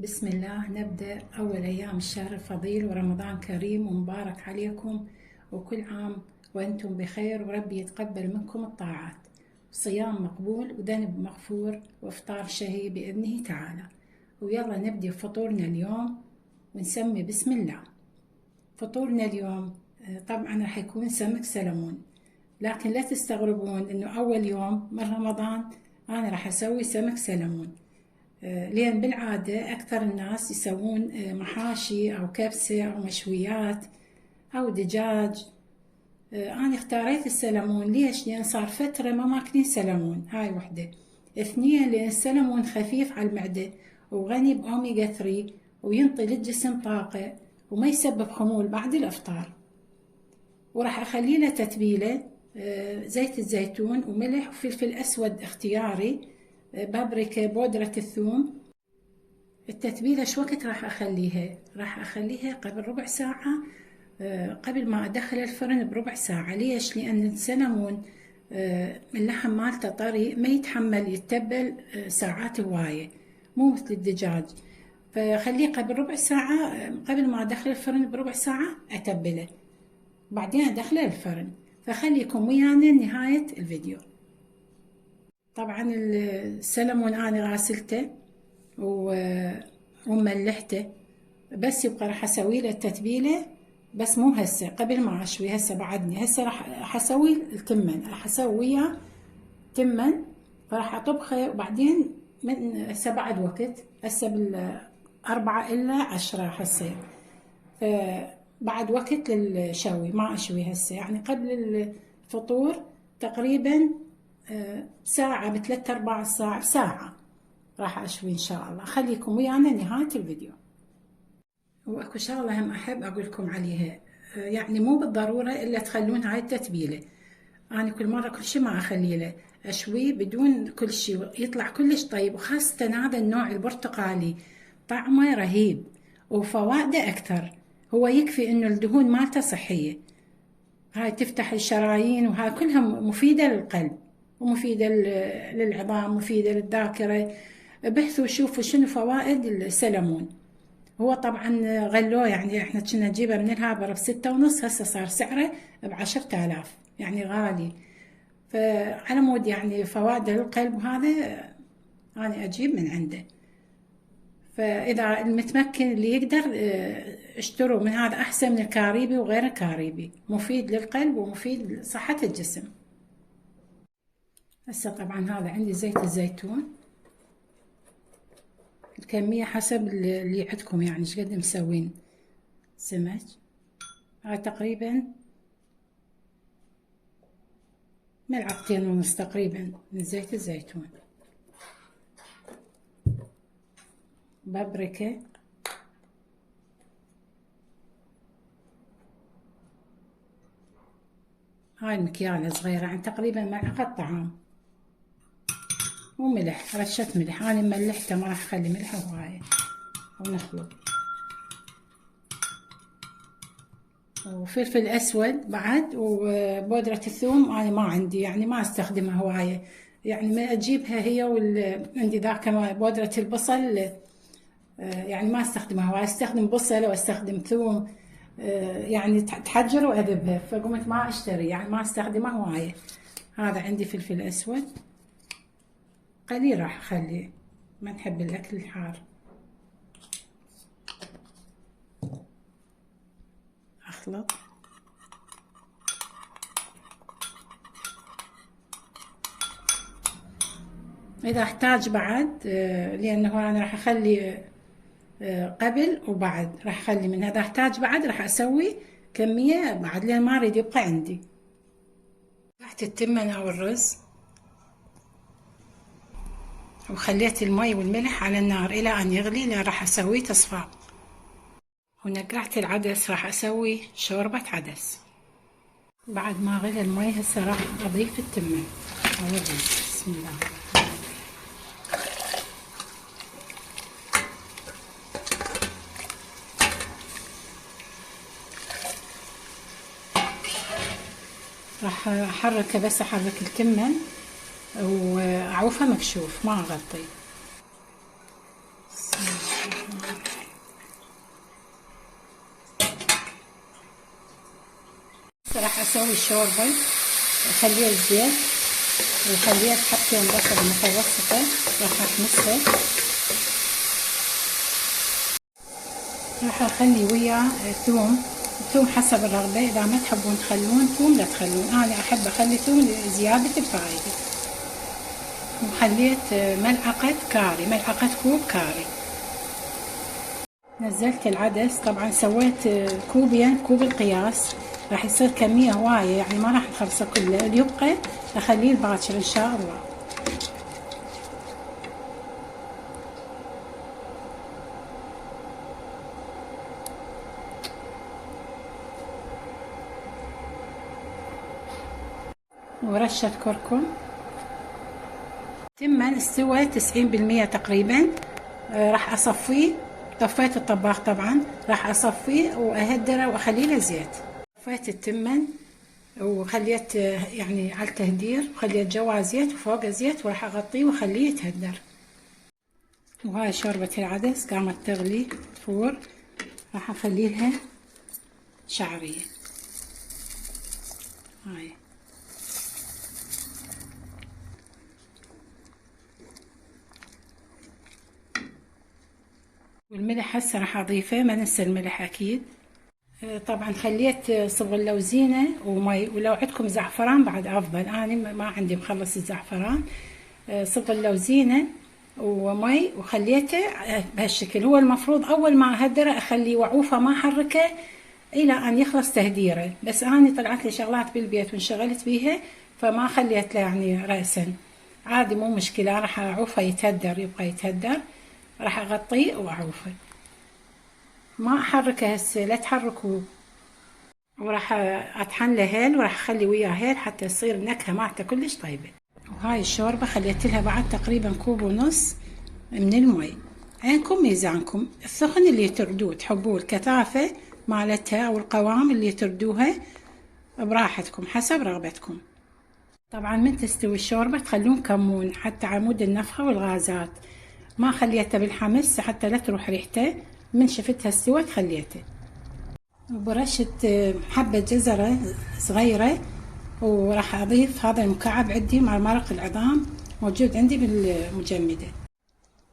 بسم الله. نبدأ أول أيام الشهر الفضيل ورمضان كريم ومبارك عليكم، وكل عام وأنتم بخير، وربي يتقبل منكم الطاعات، صيام مقبول وذنب مغفور وإفطار شهي بإذنه تعالى. ويلا نبدأ فطورنا اليوم ونسمي بسم الله. فطورنا اليوم طبعا راح يكون سمك سلمون، لكن لا تستغربون إنه أول يوم من رمضان أنا راح أسوي سمك سلمون، لأن بالعادة أكثر الناس يسوون محاشي أو كبسة أو مشويات أو دجاج. أنا اختاريت السلمون. ليش؟ لأن صار فترة ما ماكلين سلمون، هاي وحدة. اثنين، لأن السلمون خفيف على المعدة وغني بأوميجا 3 وينطي للجسم طاقة وما يسبب خمول بعد الإفطار. وراح أخلي له تتبيلة زيت الزيتون وملح وفلفل أسود اختياري، بابريكا، بودرة الثوم. التتبيلة شو وقت راح أخليها؟ راح أخليها قبل ربع ساعة، قبل ما أدخل الفرن بربع ساعة. ليش؟ لأن السلمون اللحم مالته طري، ما يتحمل يتبل ساعات هواية، مو مثل الدجاج. فخليه قبل ربع ساعة، قبل ما أدخل الفرن بربع ساعة أتبله، بعدين أدخله الفرن. فخليكم ويانا نهاية الفيديو. طبعا السلمون أنا غاسلته وملحته، بس يبقى راح أسوي له التتبيلة، بس مو هسه، قبل ما أشوي. هسه بعدني، هسه راح أسوي التمن، راح أسوي وياه تمن، فراح أطبخه. وبعدين من هسه بعد وقت، هسه بال4 إلا 10 حصير، فبعد وقت للشوي، ما أشوي هسه، يعني قبل الفطور تقريبا ساعة، ب3/4 ساعة، ساعة راح أشوي إن شاء الله. خليكم ويانا نهاية الفيديو. وأكو شغلة هم أحب أقول لكم عليها، يعني مو بالضرورة إلا تخلون هاي التتبيلة. أنا كل مرة كل شي ما أخلي له، أشوي بدون كل شي يطلع كلش طيب. وخاصة هذا النوع البرتقالي طعمه رهيب وفوائده أكثر. هو يكفي إنه الدهون مالته صحية، هاي تفتح الشرايين، وهاي كلها مفيدة للقلب ومفيدة للعظام، مفيدة للذاكرة. بحثوا شوفوا شنو فوائد السلمون. هو طبعا غلوه، يعني احنا كنا نجيبه من الهابر ب6.5، هسه صار سعره ب10,000، يعني غالي. فعلى مود يعني فوائده للقلب، وهذا أنا أجيب من عنده. فإذا المتمكن اللي يقدر اشتروا من هذا، أحسن من الكاريبي وغير الكاريبي، مفيد للقلب ومفيد لصحة الجسم. هسه طبعا هذا عندي زيت الزيتون، الكمية حسب اللي عندكم، يعني ايش قد مسوين سمك. هاي تقريبا 1.5 تقريبا من زيت الزيتون. بابريكا، هاي المكيالة صغيرة، يعني تقريبا ملعقة طعام. وملح، رشة ملح، أنا ملحته، ما راح أخلي ملح هواية. ونخلط. وفلفل أسود بعد، وبودرة الثوم أنا ما عندي، يعني ما أستخدمها هواية، يعني ما أجيبها هي عندي ذاك بودرة البصل، يعني ما أستخدمها هواية. أستخدم بصل وأستخدم ثوم، يعني تحجر وأذبها، فقمت ما أشتري، يعني ما أستخدمها هواية. هذا عندي فلفل أسود قليل، راح أخليه، ما نحب الأكل الحار. أخلط. إذا احتاج بعد، لأنه أنا راح أخلي قبل وبعد، راح أخلي من هذا، احتاج بعد راح أسوي كمية بعد، لأن ما أريد يبقى عندي. تحت التمن أو الرز، وخليت المي والملح على النار إلى أن يغلي، لأن راح أسوي تصفاء. ونقعت العدس، راح أسوي شوربة عدس. بعد ما غلي المي، هسه راح أضيف التمن أو الرز. بسم الله. راح أحركه، بس أحرك التمن وأعوفه مكشوف، ما أغطي. راح اسوي الشوربة. اخليها الزيت وخليها تحط يوم بصل متوسطة، راح احمسها. راح اخلي وياه ثوم. الثوم حسب الرغبة، اذا ما تحبون تخلون ثوم لا تخلون، انا احب اخلي ثوم زيادة الفائدة. وخليت ملعقة كاري، ملعقة كوب كاري. نزلت العدس، طبعا سويت كوبين، كوب القياس، راح يصير كمية هواية يعني ما راح نخلصه كله، اللي يبقى اخليه باكر ان شاء الله. ورشة كركم. تما استوى 90% تقريبا. راح اصفيه. طفيت الطباخ طبعا، راح اصفيه واهدره واخليه له زيت. طفيت التمن وخليت يعني على التهدير، وخليت جوا زيت وفوقه زيت، وراح اغطيه واخليه يتهدر. وهاي شوربة العدس قامت تغلي فور، راح اخلي لها شعرية. هاي والملح هسه راح اضيفه، ما ننسى الملح اكيد. طبعا خليت صبغ اللوزينة ومي، ولو عندكم زعفران بعد افضل، انا ما عندي مخلص الزعفران. صبغ اللوزينة ومي وخليته بهالشكل. هو المفروض اول ما اهدره اخليه وعوفه ما احركه الى ان يخلص تهديره، بس انا طلعت لي شغلات بالبيت وانشغلت بيها فما خليت له يعني رأسا. عادي مو مشكلة، راح اعوفه يتهدر، يبقى يتهدر، راح اغطيه واعوفه، ما احركه هسه لا تحركوه. وراح اطحن له هيل، وراح اخلي وياه هيل حتى يصير النكهه مالته كلش طيبه. وهاي الشوربه خليت لها بعد تقريبا كوب ونص من المي. عينكم ميزانكم، الثخن اللي تردوه تحبوه، الكثافه مالتها او القوام اللي تردوها براحتكم حسب رغبتكم. طبعا من تستوي الشوربه تخلون كمون حتى عمود النفخه والغازات، ما خليته بالحمس حتى لا تروح ريحته. من شفتها استوت خليته. وبرشة حبة جزرة صغيرة، وراح أضيف هذا المكعب عندي مع مرق العظام موجود عندي بالمجمدة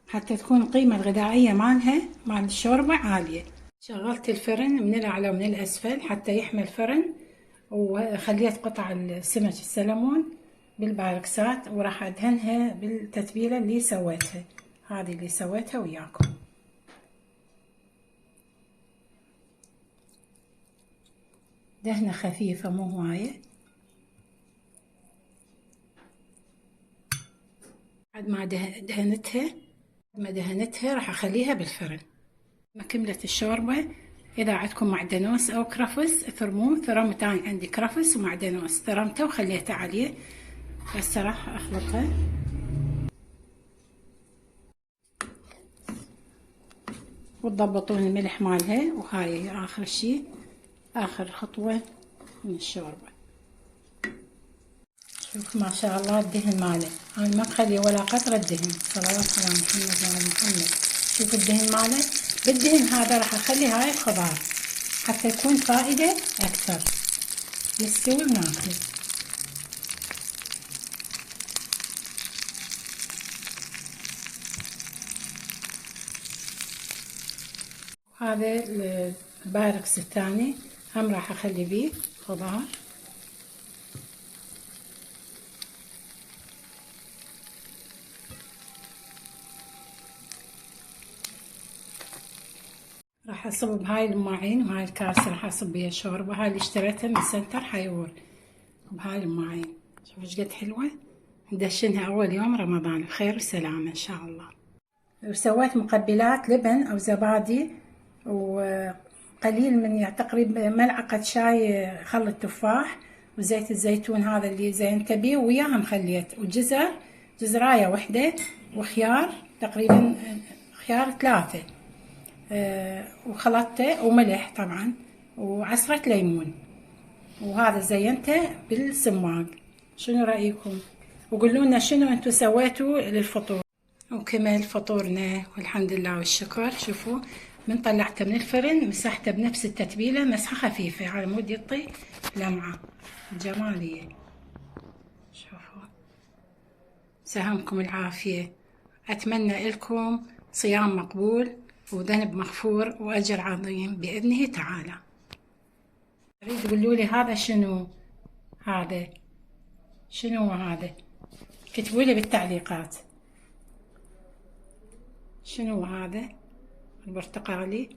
حتى تكون القيمة الغذائية مالها مال الشوربة عالية. شغلت الفرن من الأعلى ومن الأسفل حتى يحمل الفرن، وخليت قطع السمك السلمون بالبايركسات، وراح أدهنها بالتتبيلة اللي سويتها، هذه اللي سويتها وياكم. دهنة خفيفة مو هواية. بعد ما دهنتها راح اخليها بالفرن. ما كملت الشوربة، اذا عندكم معدنوس او كرفس ثرموه. ثرمت انا عندي كرفس ومعدنوس، ثرمته وخليته عليه. هسه راح اخلطها. وتضبطون الملح مالها. وهاي اخر شي، اخر خطوة من الشوربة. شوف ما شاء الله الدهن ماله، انا ما مخلي ولا قطرة دهن، صلوات على محمد وعلى محمد. شوف الدهن ماله. بالدهن هذا راح اخلي هاي الخضار حتى يكون فائدة اكثر، يستوي وناكل. هذا البايركس الثاني هم راح اخلي بيه خضار. راح اصب بهاي الماعين، وهاي الكاس راح اصب بيها شوربه، هاي اللي اشتريتها من سنتر حيور. بهاي الماعين شوف ايش قد حلوه. ندشنها اول يوم رمضان بخير وسلامه ان شاء الله. وسويت مقبلات لبن او زبادي، وقليل من تقريبا ملعقه شاي خل التفاح، وزيت الزيتون هذا اللي زينت بيه، وياهم خليت وجزر، جزرايه وحده، وخيار تقريبا خيار 3، وخلطته، وملح طبعا، وعصرة ليمون، وهذا زينته بالسماق. شنو رأيكم؟ وقولوا لنا شنو انتو سويتوا للفطور. وكمل فطورنا والحمد لله والشكر. شوفوا من طلعته من الفرن مسحته بنفس التتبيلة مسحة خفيفة على مود يعطي لمعة جمالية. شوفوا، سهمكم العافية. أتمنى لكم صيام مقبول وذنب مغفور وأجر عظيم بإذنه تعالى. أريد تقولوا لي هذا شنو؟ هذا شنو؟ هذا كتبوا لي بالتعليقات شنو هذا البرتقالي.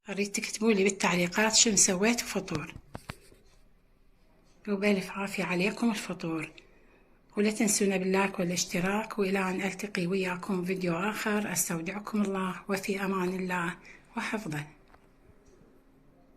أريد تكتبوا لي بالتعليقات شنو سويتوا فطور، وبألف عافية عليكم الفطور. ولا تنسونا باللايك والاشتراك، وإلى أن ألتقي وياكم فيديو آخر، أستودعكم الله وفي أمان الله وحفظه.